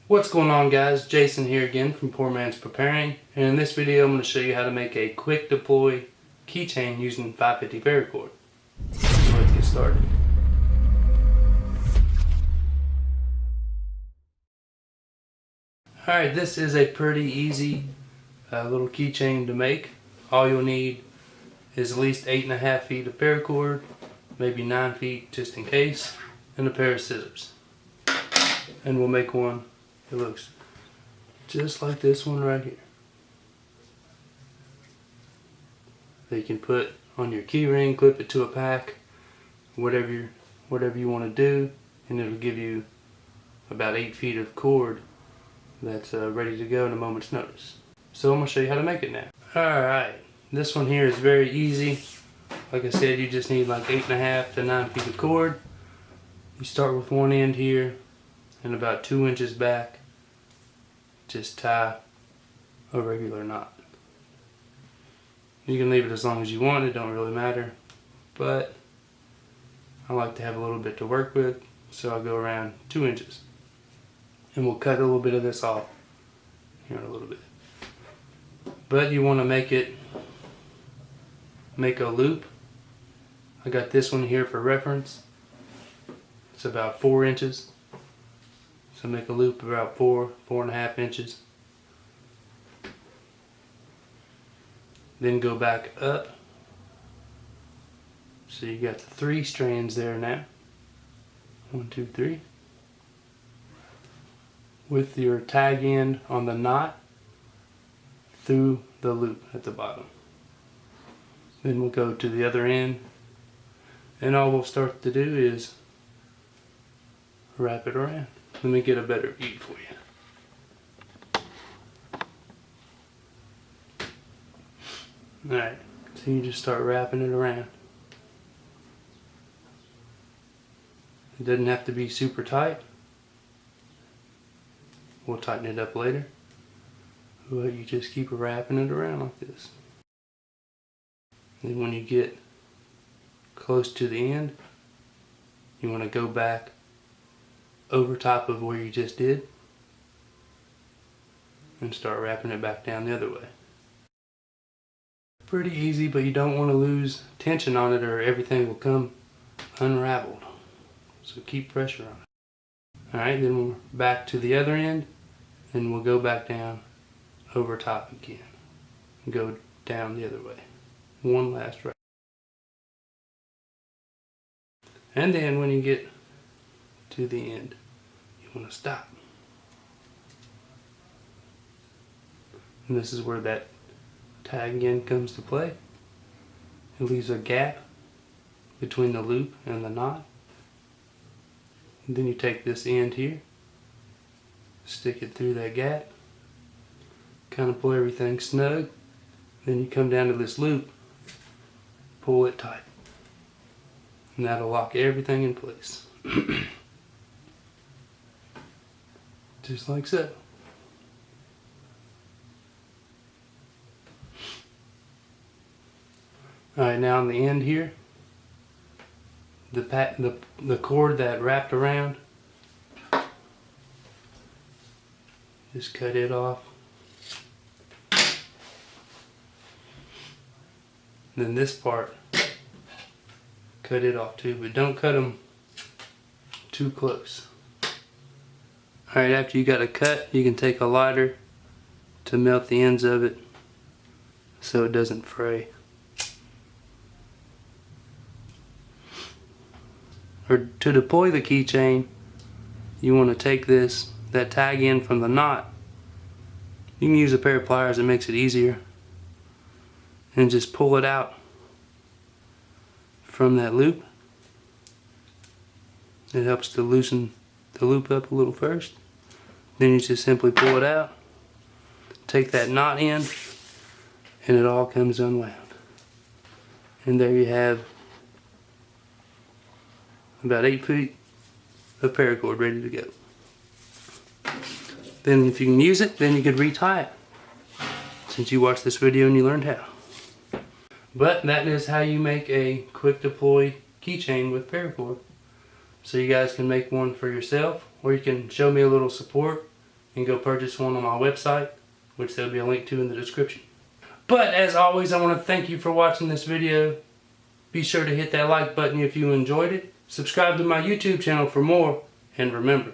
What's going on, guys? Jason here again from Poor Man's Preparing, and in this video I'm going to show you how to make a quick deploy keychain using 550 paracord. So let's get started. Alright, this is a pretty easy little keychain to make. All you'll need is at least 8.5 feet of paracord, maybe 9 feet just in case, and a pair of scissors. And we'll make one that looks just like this one right here, that you can put on your key ring, clip it to a pack, whatever you want to do, and it'll give you about 8 feet of cord that's ready to go in a moment's notice. So I'm going to show you how to make it now. Alright, this one here is very easy. Like I said, you just need like 8.5 to 9 feet of cord. You start with one end here and about 2 inches back. Just tie a regular knot. You can leave it as long as you want, it don't really matter, but I like to have a little bit to work with, so I'll go around 2 inches. And we'll cut a little bit of this off here in a little bit. But you want to make a loop. I got this one here for reference. It's about 4 inches. So make a loop about 4.5 inches. Then go back up. So you got the 3 strands there now. 1, 2, 3. With your tag end on the knot through the loop at the bottom. Then we'll go to the other end, and all we'll start to do is wrap it around. Let me get a better view for you. Alright, so you just start wrapping it around. It doesn't have to be super tight. We'll tighten it up later. But you just keep wrapping it around like this. Then when you get close to the end, you want to go back over top of where you just did and start wrapping it back down the other way. Pretty easy, but you don't want to lose tension on it or everything will come unraveled. So keep pressure on it. Alright, then we're back to the other end, and we'll go back down over top again. Go down the other way. One last wrap. And then when you get to the end, you want to stop. And this is where that tag end comes to play. It leaves a gap between the loop and the knot. And then you take this end here, stick it through that gap, kind of pull everything snug. Then you come down to this loop, pull it tight, and that'll lock everything in place. Just like so. Alright, now on the end here, the cord that wrapped around, just cut it off. Then this part, cut it off too, but don't cut them too close. Alright, after you got a cut, you can take a lighter to melt the ends of it so it doesn't fray. Or to deploy the keychain, you want to take that tag end from the knot. You can use a pair of pliers, it makes it easier. And just pull it out from that loop. It helps to loosen the loop up a little first. Then you just simply pull it out, take that knot in, and it all comes unwound. And there you have about 8 feet of paracord ready to go. Then if you can use it, then you could retie it, since you watched this video and you learned how. But that is how you make a quick deploy keychain with paracord. So you guys can make one for yourself, or you can show me a little support and go purchase one on my website, which there'll be a link to in the description. But as always, I want to thank you for watching this video. Be sure to hit that like button if you enjoyed it. Subscribe to my YouTube channel for more, and remember,